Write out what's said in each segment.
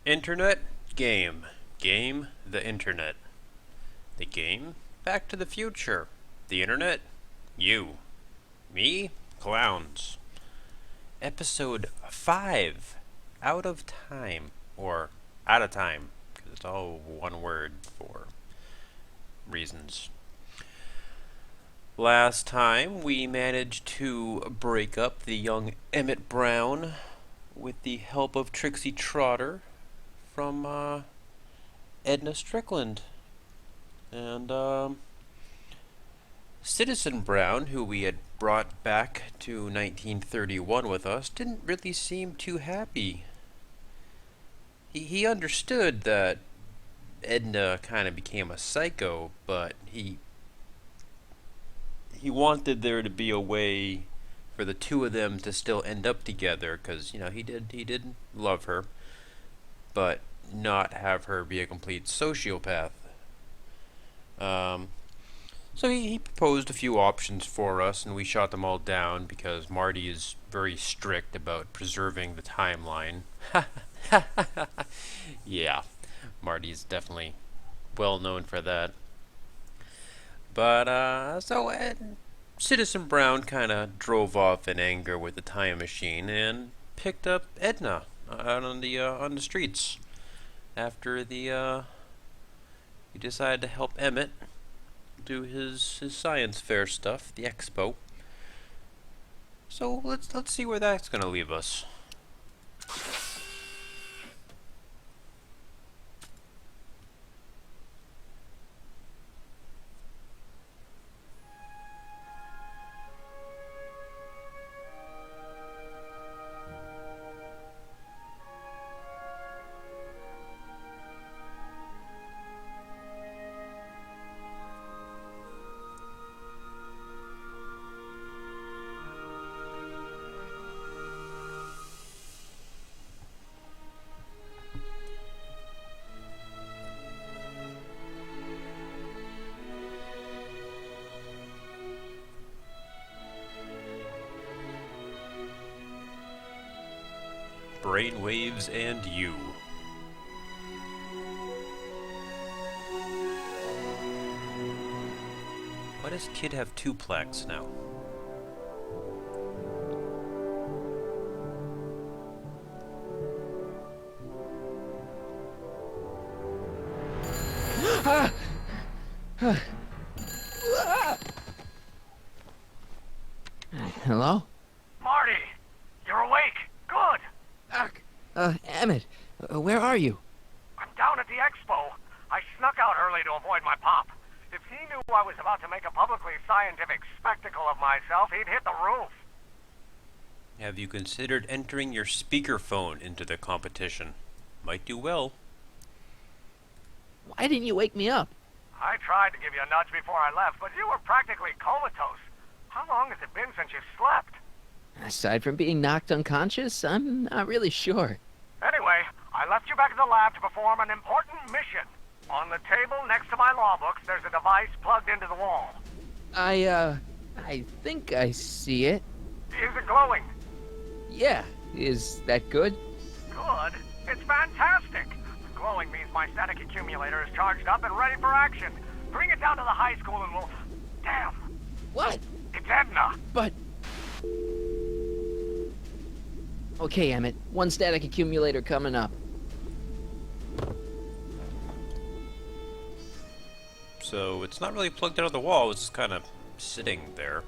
Internet, game. Game, the internet. The game, Back to the Future. The internet, you. Me, Klowns. Episode 5, Out of Time, or Out of Time, because it's all one word for reasons. Last time, we managed to break up the young Emmett Brown with the help of Trixie Trotter from Edna Strickland. And Citizen Brown, who we had brought back to 1931 with us, didn't really seem too happy. He understood that Edna kind of became a psycho, but he wanted there to be a way for the two of them to still end up together, because he did love her, but not have her be a complete sociopath. So he proposed a few options for us, and we shot them all down because Marty is very strict about preserving the timeline. Yeah, Marty's definitely well known for that. But Citizen Brown kind of drove off in anger with the time machine and picked up Edna out on the streets after he decided to help Emmett do his science fair stuff, the Expo. So let's see where that's gonna leave us. Brainwaves and you. Why does Kid have 2 plaques now? Hello? Marty! You're awake! Good! Emmett, where are you? I'm down at the Expo. I snuck out early to avoid my pop. If he knew I was about to make a publicly scientific spectacle of myself, he'd hit the roof. Have you considered entering your speakerphone into the competition? Might do well. Why didn't you wake me up? I tried to give you a nudge before I left, but you were practically comatose. How long has it been since you slept? Aside from being knocked unconscious, I'm not really sure. Anyway, I left you back at the lab to perform an important mission. On the table next to my law books, there's a device plugged into the wall. I think I see it. Is it glowing? Yeah, is that good? Good? It's fantastic! Glowing means my static accumulator is charged up and ready for action. Bring it down to the high school and we'll... Damn! What? It's Edna! But... Okay, Emmett, 1 static accumulator coming up. So it's not really plugged out of the wall, it's just kind of sitting there.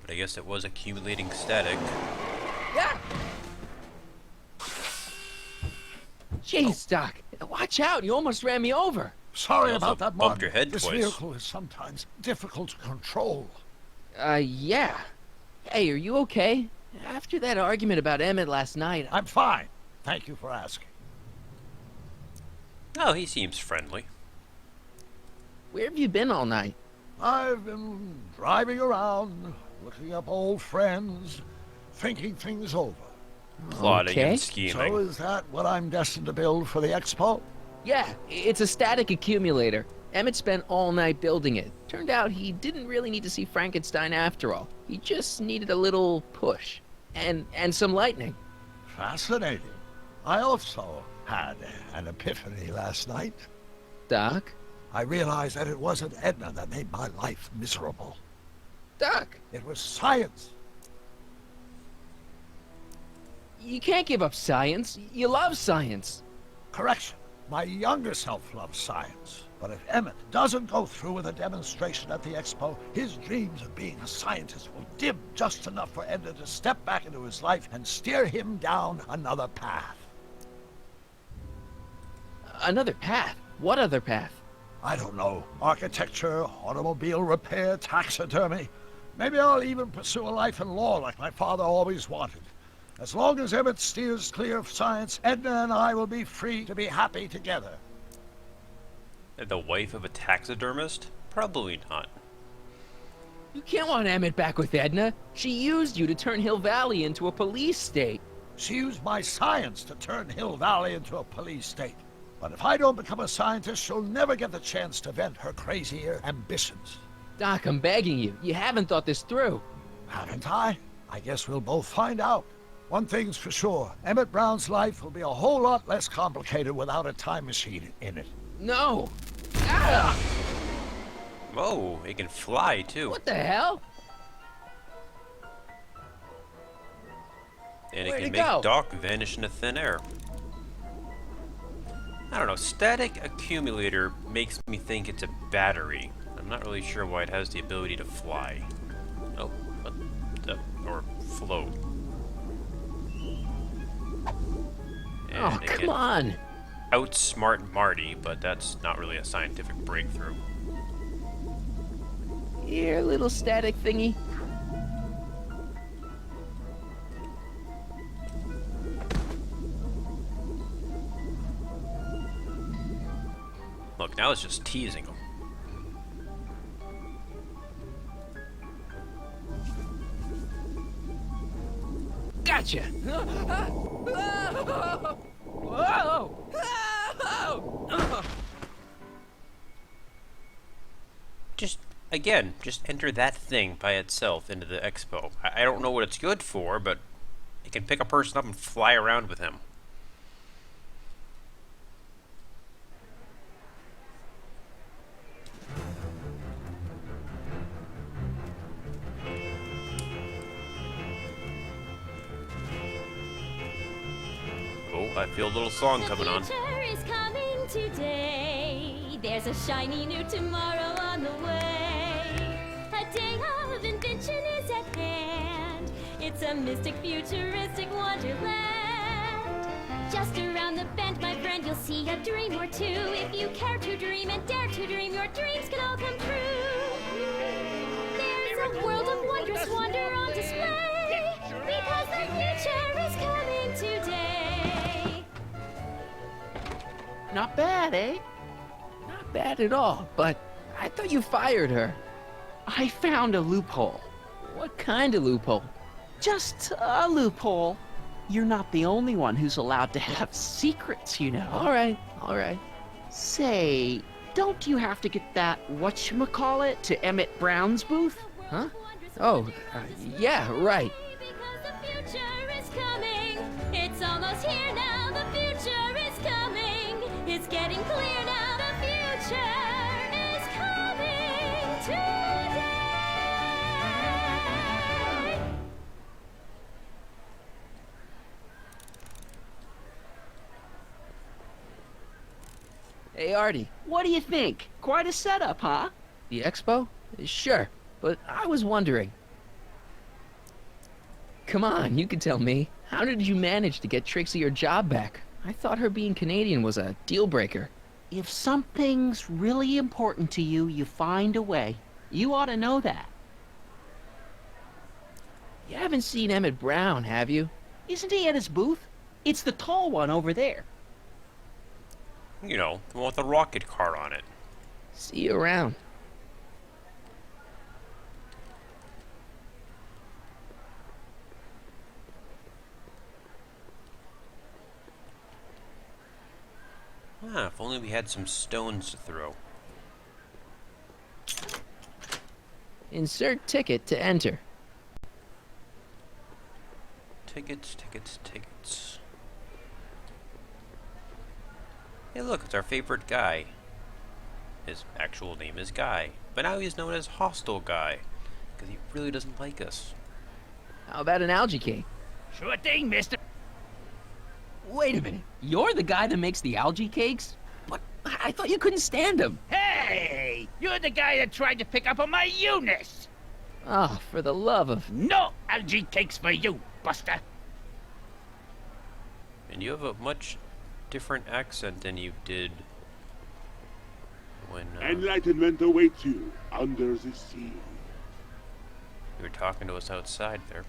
But I guess it was accumulating static. Yeah! Jeez, Doc, watch out, you almost ran me over. Sorry You also about that, bumped Martin. your head This twice. vehicle is sometimes difficult to control. Yeah. Hey, are you okay? After that argument about Emmett last night, I'm fine. Thank you for asking. Oh, he seems friendly. where have you been all night? I've been driving around, looking up old friends, thinking things over. Plotting Okay. and scheming. So is that what I'm destined to build for the Expo? Yeah, it's a static accumulator. Emmett spent all night building it. Turned out he didn't really need to see Frankenstein after all. He just needed a little push. And some lightning. Fascinating. I also had an epiphany last night. Doc? I realized that it wasn't Edna that made my life miserable. Doc! It was science. You can't give up science. You love science. Correction. My younger self loves science. But if Emmett doesn't go through with a demonstration at the Expo, his dreams of being a scientist will dim just enough for Edna to step back into his life and steer him down another path. Another path? What other path? I don't know. Architecture, automobile repair, taxidermy. Maybe I'll even pursue a life in law like my father always wanted. As long as Emmett steers clear of science, Edna and I will be free to be happy together. The wife of a taxidermist? Probably not. You can't want Emmett back with Edna. She used you to turn Hill Valley into a police state. She used my science to turn Hill Valley into a police state. But if I don't become a scientist, she'll never get the chance to vent her crazier ambitions. Doc, I'm begging you. You haven't thought this through. Haven't I? I guess we'll both find out. One thing's for sure, Emmett Brown's life will be a whole lot less complicated without a time machine in it. No! Ah! Oh, it can fly too. What the hell? And it Where'd can it make go? Doc vanish into thin air. I don't know, static accumulator makes me think it's a battery. I'm not really sure why it has the ability to fly. Oh, what the, or float. And Oh, it come can on! outsmart Marty, but that's not really a scientific breakthrough. Here, little static thingy. Look, now it's just teasing him. Gotcha! Whoa! Just enter that thing by itself into the Expo. I don't know what it's good for, but it can pick a person up and fly around with him. Oh, I feel a little song coming on. The future is coming today. There's a shiny new tomorrow on the way. A day of invention is at hand. It's a mystic, futuristic wonderland. Just around the bend, my friend, you'll see a dream or two. If you care to dream and dare to dream, your dreams can all come true. There's a world of wondrous wonder on display. Because the future is coming today. Not bad, eh? Not bad at all, but I thought you fired her. I found a loophole. What kind of loophole? Just a loophole. You're not the only one who's allowed to have secrets, you know. All right. Say, don't you have to get that whatchamacallit to Emmett Brown's booth? Huh? Oh, yeah, right. Because the future is coming. It's almost here now. The future is coming. It's getting clear now. The future is coming today. Hey, Artie, What do you think? Quite a setup, huh? the Expo? Sure, but I was wondering. Come on, you can tell me. How did you manage to get Trixie her job back? I thought her being Canadian was a deal breaker. If something's really important to you, you find a way. You ought to know that. You haven't seen Emmett Brown, have you? Isn't he at his booth? It's the tall one over there. You know, the one with the rocket car on it. See you around. Ah, if only we had some stones to throw. Insert ticket to enter. Tickets, tickets, tickets. Hey look, it's our favorite guy. His actual name is Guy, but now he's known as Hostile Guy, because he really doesn't like us. How about an algae cake? Sure thing, mister. Wait a minute. You're the guy that makes the algae cakes? What? I thought you couldn't stand them. Hey! You're the guy that tried to pick up on my Eunice! Oh, for the love of... No algae cakes for you, Buster! And you have a much different accent than you did when Enlightenment awaits you under the sea. you were talking to us outside there.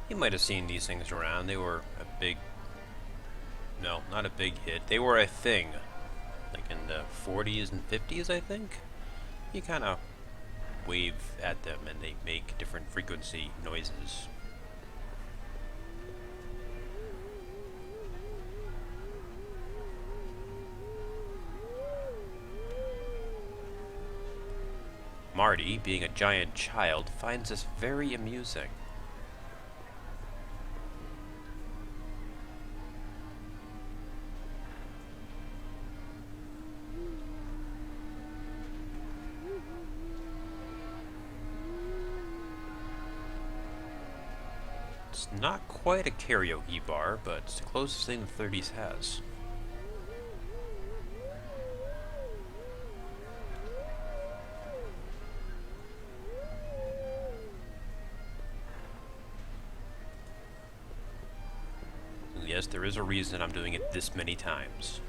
You might have seen these things around. They were a big... No, not a big hit. They were a thing. Like in the 40s and 50s, I think. You kind of wave at them and they make different frequency noises. Marty, being a giant child, finds this very amusing. It's not quite a karaoke bar, but it's the closest thing the 30s has. Yes, there is a reason I'm doing it this many times.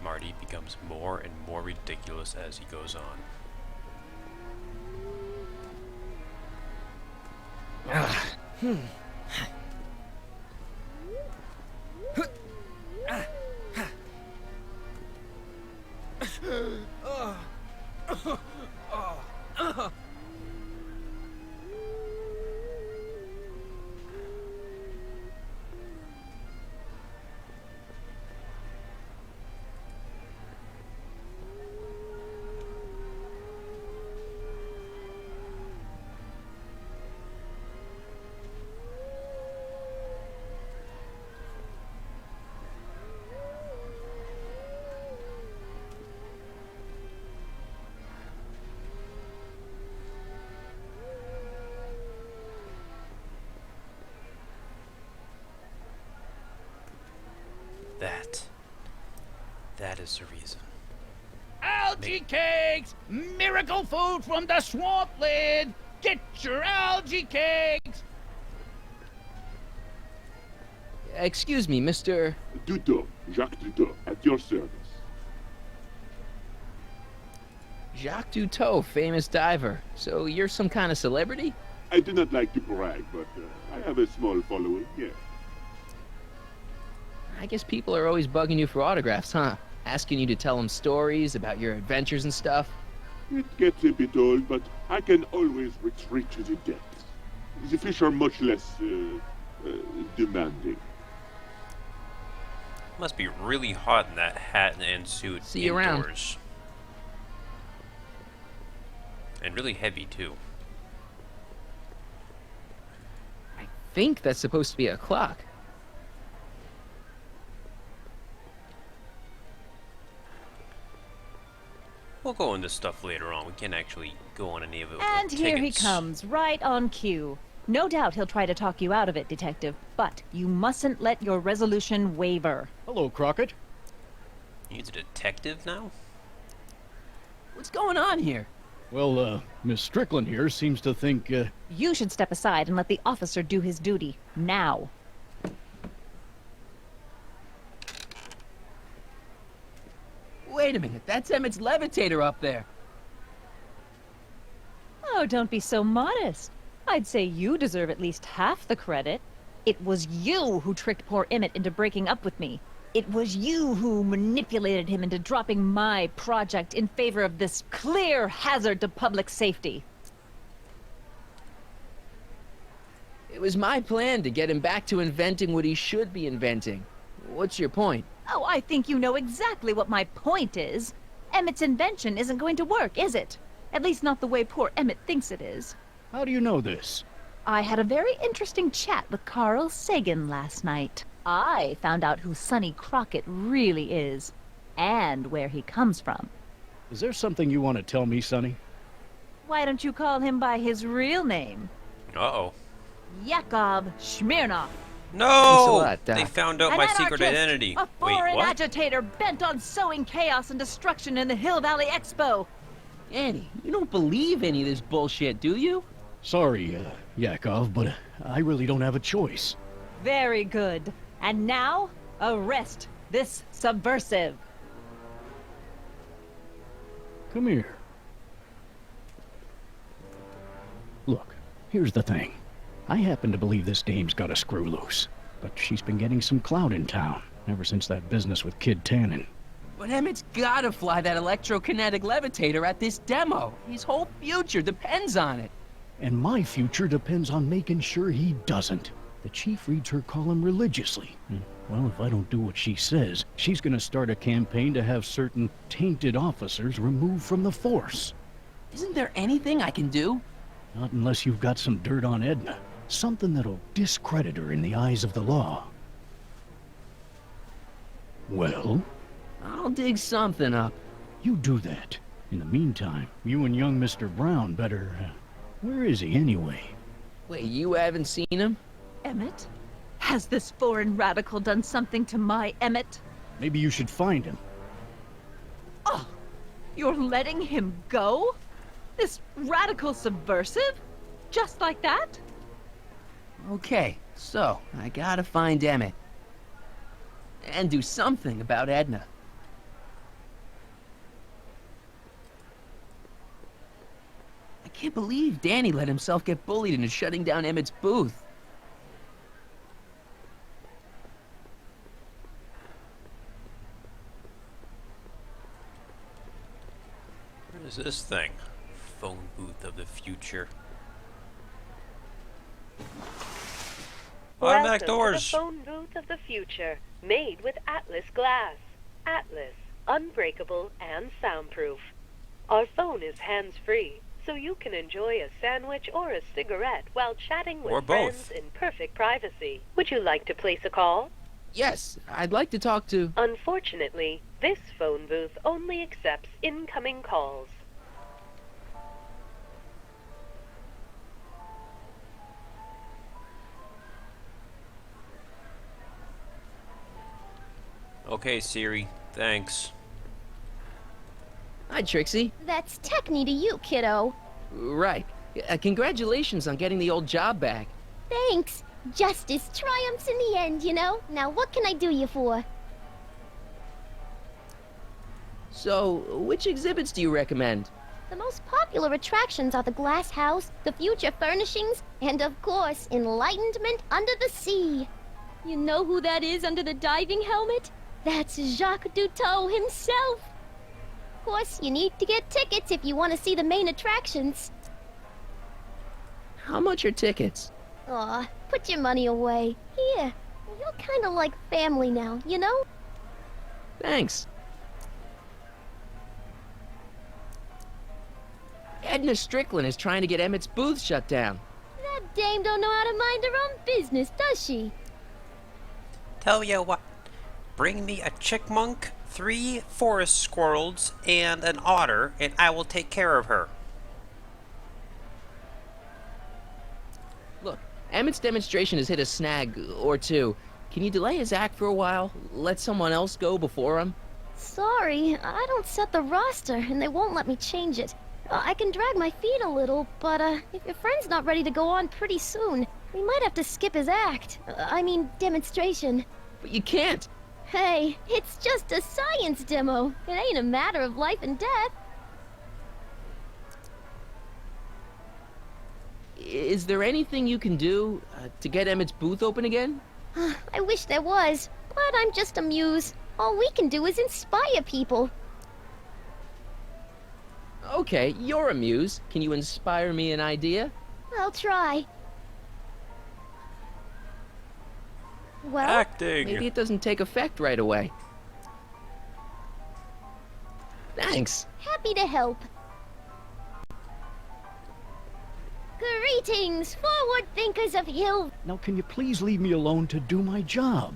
Marty becomes more and more ridiculous as he goes on. That is the reason. Algae cakes! Miracle food from the swamp lid! Get your algae cakes! Excuse me, Mr... Duto, Jacques Duto, at your service. Jacques Duteau, famous diver. So you're some kind of celebrity? I do not like to brag, but I have a small following, yes. I guess people are always bugging you for autographs, huh? Asking you to tell them stories about your adventures and stuff? It gets a bit old, but I can always retreat to the depths. The fish are much less, demanding. Must be really hot in that hat and suit See you around. indoors. And really heavy, too. I think that's supposed to be a clock. We'll go into stuff later on. We can't actually go on any of it. And with here he tickets. comes, right on cue. No doubt he'll try to talk you out of it, Detective, but you mustn't let your resolution waver. Hello, Crockett. He's a detective now? What's going on here? Well, Miss Strickland here seems to think, You should step aside and let the officer do his duty, now. Wait a minute, that's Emmett's levitator up there. Oh, don't be so modest. I'd say you deserve at least half the credit. It was you who tricked poor Emmett into breaking up with me. It was you who manipulated him into dropping my project in favor of this clear hazard to public safety. It was my plan to get him back to inventing what he should be inventing. What's your point? Oh, I think you know exactly what my point is. Emmett's invention isn't going to work, is it? At least not the way poor Emmett thinks it is. How do you know this? I had a very interesting chat with Carl Sagan last night. I found out who Sonny Crockett really is, and where he comes from. Is there something you want to tell me, Sonny? Why don't you call him by his real name? Uh-oh. Yakov Smirnov. No! lot, Doc. They found out An my secret anarchist, identity. A Wait, foreign what? agitator bent on sowing chaos and destruction in the Hill Valley Expo. Annie, you don't believe any of this bullshit, do you? Sorry, Yakov, but I really don't have a choice. Very good. And now, arrest this subversive. Come here. Look, here's the thing. I happen to believe this dame's got a screw loose, but she's been getting some clout in town ever since that business with Kid Tannen. But Emmett's gotta fly that electrokinetic levitator at this demo. His whole future depends on it. And my future depends on making sure he doesn't. The chief reads her column religiously. Well, if I don't do what she says, she's gonna start a campaign to have certain tainted officers removed from the force. Isn't there anything I can do? Not unless you've got some dirt on Edna. Something that'll discredit her in the eyes of the law. Well, I'll dig something up. you do that. In the meantime, you and young Mr. Brown better... where is he anyway? Wait, you haven't seen him? Emmett? Has this foreign radical done something to my Emmett? Maybe you should find him. Oh, you're letting him go? This radical subversive? Just like that? Okay, so I gotta find Emmett. And do something about Edna. I can't believe Danny let himself get bullied into shutting down Emmett's booth. What is this thing? Phone booth of the future. Automatic doors. Welcome to the phone booth of the future, made with Atlas glass. Atlas, unbreakable and soundproof. Our phone is hands-free, so you can enjoy a sandwich or a cigarette while chatting Or with both. friends in perfect privacy. Would you like to place a call? Yes, I'd like to talk to... Unfortunately, this phone booth only accepts incoming calls. Okay, Siri. Thanks. Hi, Trixie. That's Techni to you, kiddo. Right. Congratulations on getting the old job back. Thanks. Justice triumphs in the end, you know? Now what can I do you for? So, which exhibits do you recommend? The most popular attractions are the Glass House, the Future Furnishings, and of course, Enlightenment Under the Sea. You know who that is under the diving helmet? That's Jacques Duteau himself. Of course, you need to get tickets if you want to see the main attractions. How much are tickets? Aw, put your money away. Here, you're kind of like family now, you know? Thanks. Edna Strickland is trying to get Emmett's booth shut down. That dame don't know how to mind her own business, does she? Tell you what. Bring me a chickmunk, 3 forest squirrels, and an otter, and I will take care of her. Look, Emmett's demonstration has hit a snag or two. Can you delay his act for a while? Let someone else go before him? Sorry, I don't set the roster, and they won't let me change it. I can drag my feet a little, but if your friend's not ready to go on pretty soon, we might have to skip his act. I mean, demonstration. But you can't. Hey, it's just a science demo. It ain't a matter of life and death. Is there anything you can do to get Emmett's booth open again? I wish there was, but I'm just a muse. All we can do is inspire people. Okay, you're a muse. Can you inspire me an idea? I'll try. Well, Acting. Maybe it doesn't take effect right away. Thanks. happy to help. Greetings, forward thinkers of Hill. Now, can you please leave me alone to do my job?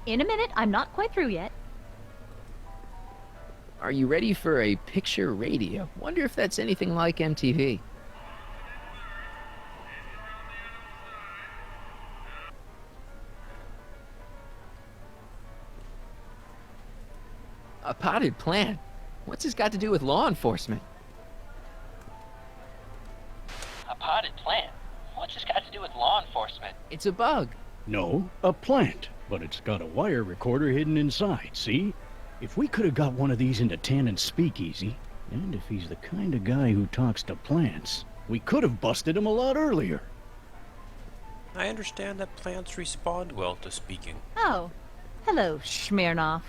In a minute, I'm not quite through yet. Are you ready for a picture radio? Wonder if that's anything like MTV. A potted plant? What's this got to do with law enforcement? A potted plant? What's this got to do with law enforcement? It's a bug. No, a plant. But it's got a wire recorder hidden inside, see? If we could have got one of these into Tannen's speakeasy, and if he's the kind of guy who talks to plants, we could have busted him a lot earlier. I understand that plants respond well to speaking. Oh, hello, Smirnoff.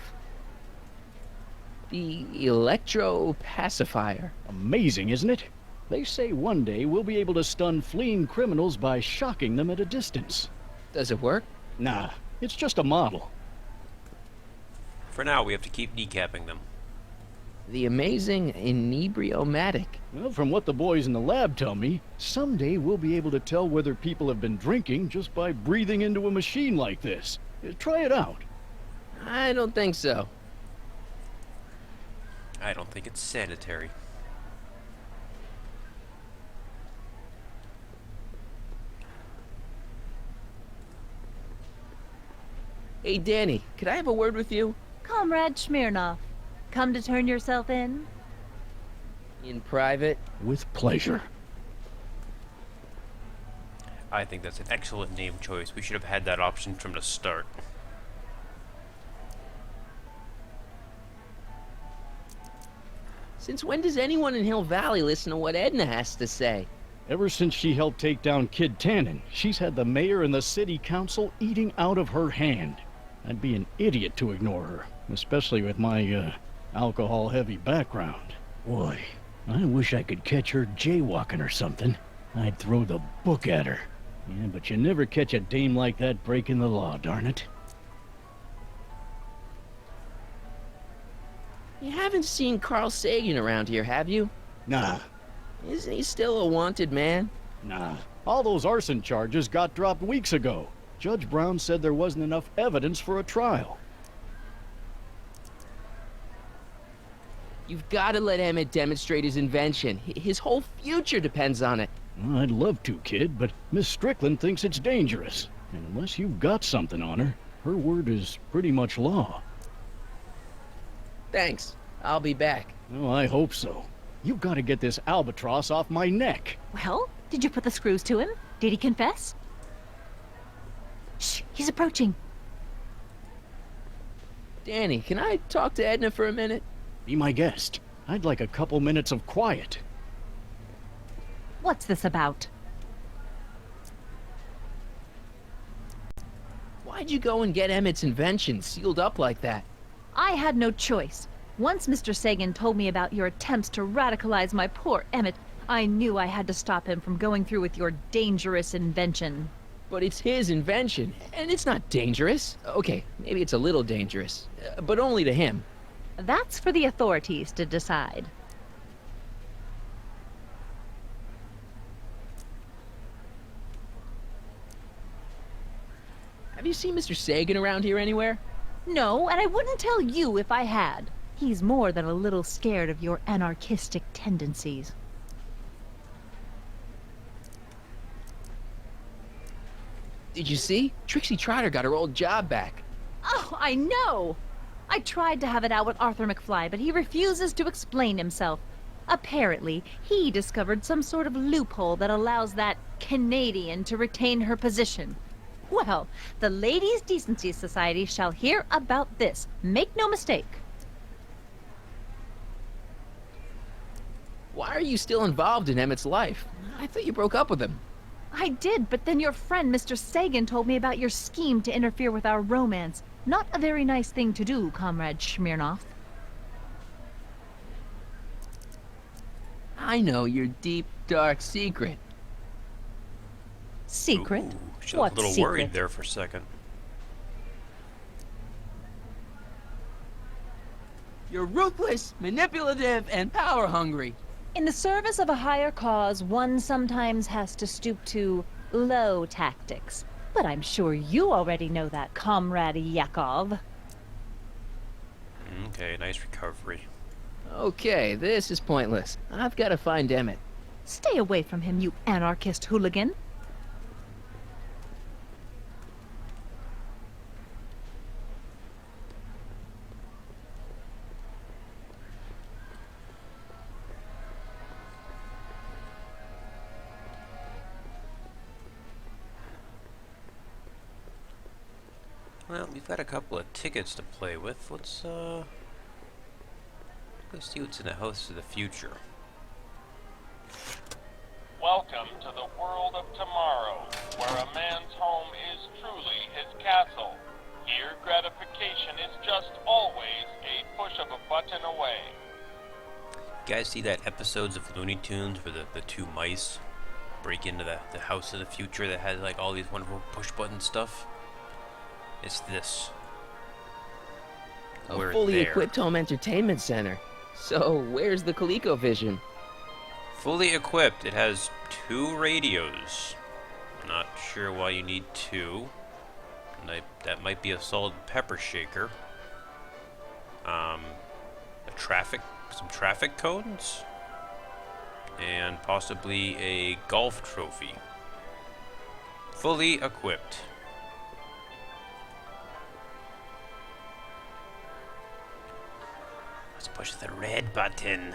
The electro pacifier. Amazing, isn't it? They say one day we'll be able to stun fleeing criminals by shocking them at a distance. Does it work? Nah, it's just a model. For now, we have to keep kneecapping them. The amazing inebriomatic. Well, from what the boys in the lab tell me, someday we'll be able to tell whether people have been drinking just by breathing into a machine like this. Try it out. I don't think so. I don't think it's sanitary. Hey, Danny, could I have a word with you? Comrade Smirnoff, come to turn yourself in? In private? With pleasure. I think that's an excellent name choice. We should have had that option from the start. Since when does anyone in Hill Valley listen to what Edna has to say? Ever since she helped take down Kid Tannen, she's had the mayor and the city council eating out of her hand. I'd be an idiot to ignore her, especially with my, alcohol-heavy background. Boy, I wish I could catch her jaywalking or something. I'd throw the book at her. Yeah, but you never catch a dame like that breaking the law, darn it. You haven't seen Carl Sagan around here, have you? Nah, Isn't he still a wanted man? nah. All those arson charges got dropped weeks ago. Judge Brown said there wasn't enough evidence for a trial. You've got to let Emmett demonstrate his invention. His whole future depends on it. Well, I'd love to, kid, but Miss Strickland thinks it's dangerous. And unless you've got something on her, her word is pretty much law. Thanks. I'll be back. Oh, I hope so. You've got to get this albatross off my neck. Well, did you put the screws to him? Did he confess? Shh, he's approaching. Danny, can I talk to Edna for a minute? Be my guest. I'd like a couple minutes of quiet. What's this about? Why'd you go and get Emmett's invention sealed up like that? I had no choice. Once Mr. Sagan told me about your attempts to radicalize my poor Emmett, I knew I had to stop him from going through with your dangerous invention. But it's his invention, and it's not dangerous. Okay, maybe it's a little dangerous, but only to him. That's for the authorities to decide. Have you seen Mr. Sagan around here anywhere? No, and I wouldn't tell you if I had. He's more than a little scared of your anarchistic tendencies. Did you see? Trixie Trotter got her old job back. Oh, I know! I tried to have it out with Arthur McFly, but he refuses to explain himself. Apparently, he discovered some sort of loophole that allows that Canadian to retain her position. Well, the Ladies' Decency Society shall hear about this. Make no mistake. Why are you still involved in Emmett's life? I thought you broke up with him. I did, but then your friend, Mr. Sagan, told me about your scheme to interfere with our romance. Not a very nice thing to do, Comrade Smirnoff. I know your deep, dark secret. Secret? Ooh, she What looked a little secret? worried there for a second. You're ruthless, manipulative, and power-hungry. In the service of a higher cause, one sometimes has to stoop to low tactics. But I'm sure you already know that, Comrade Yakov. Okay, nice recovery. Okay, this is pointless. I've got to find Emmett. Stay away from him, you anarchist hooligan. Well, we've got a couple of tickets to play with. Let's go see what's in the house of the future. Welcome to the world of tomorrow, where a man's home is truly his castle. Here, gratification is just always a push of a button away. You guys see that episodes of Looney Tunes where the two mice break into the house of the future that has like all these wonderful push button stuff? It's this. A We're fully there. equipped home entertainment center. So, where's the ColecoVision? Fully equipped. It has 2 radios. Not sure why you need 2. That might be a salt and pepper shaker. Some traffic cones, and possibly a golf trophy. Fully equipped. Let's push the red button.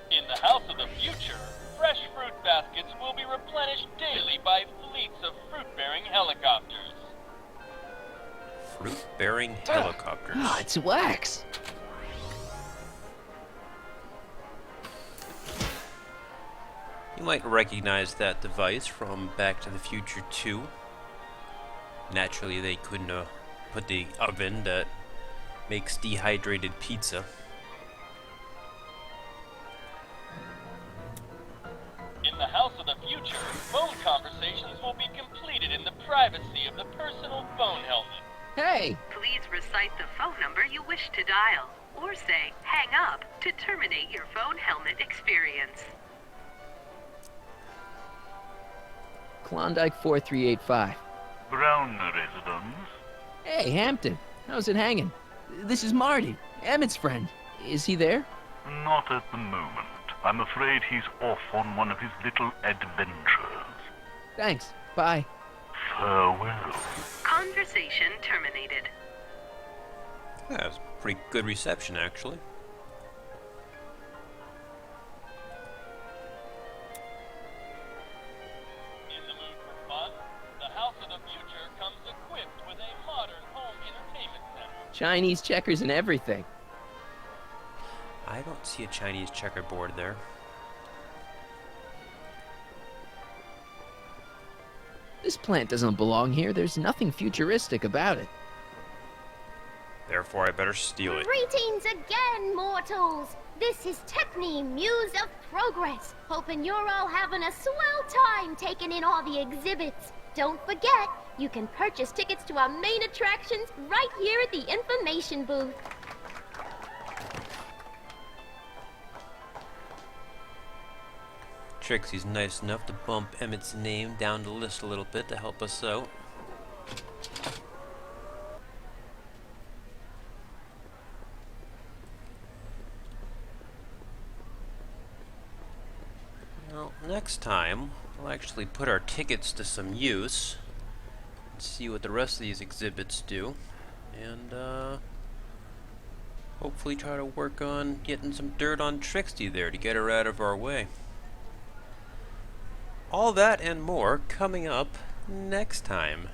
In the house of the future, fresh fruit baskets will be replenished daily by fleets of fruit-bearing helicopters. Fruit-bearing helicopters. Ah, it's wax. You might recognize that device from Back to the Future 2. Naturally, they couldn't put the oven that makes dehydrated pizza. In the house of the future, phone conversations will be completed in the privacy of the personal phone helmet. Hey! Please recite the phone number you wish to dial, or say hang up to terminate your phone helmet experience. Klondike 4385. Brown residence. Hey, Hampton. How's it hanging? This is Marty, Emmett's friend. Is he there? Not at the moment. I'm afraid he's off on one of his little adventures. Thanks. Bye. Farewell. Conversation terminated. Yeah, that was pretty good reception, actually. In the mood for fun, the house of the future comes equipped with a modern home entertainment center. Chinese checkers and everything. I don't see a Chinese checkerboard there. This plant doesn't belong here. There's nothing futuristic about it. Therefore, I better steal it. Greetings again, mortals! This is Techne, Muse of Progress. Hoping you're all having a swell time taking in all the exhibits. Don't forget, you can purchase tickets to our main attractions right here at the information booth. Trixie's nice enough to bump Emmett's name down the list a little bit to help us out. Well, next time, we'll actually put our tickets to some use and see what the rest of these exhibits do, and hopefully try to work on getting some dirt on Trixie there to get her out of our way. All that and more coming up next time.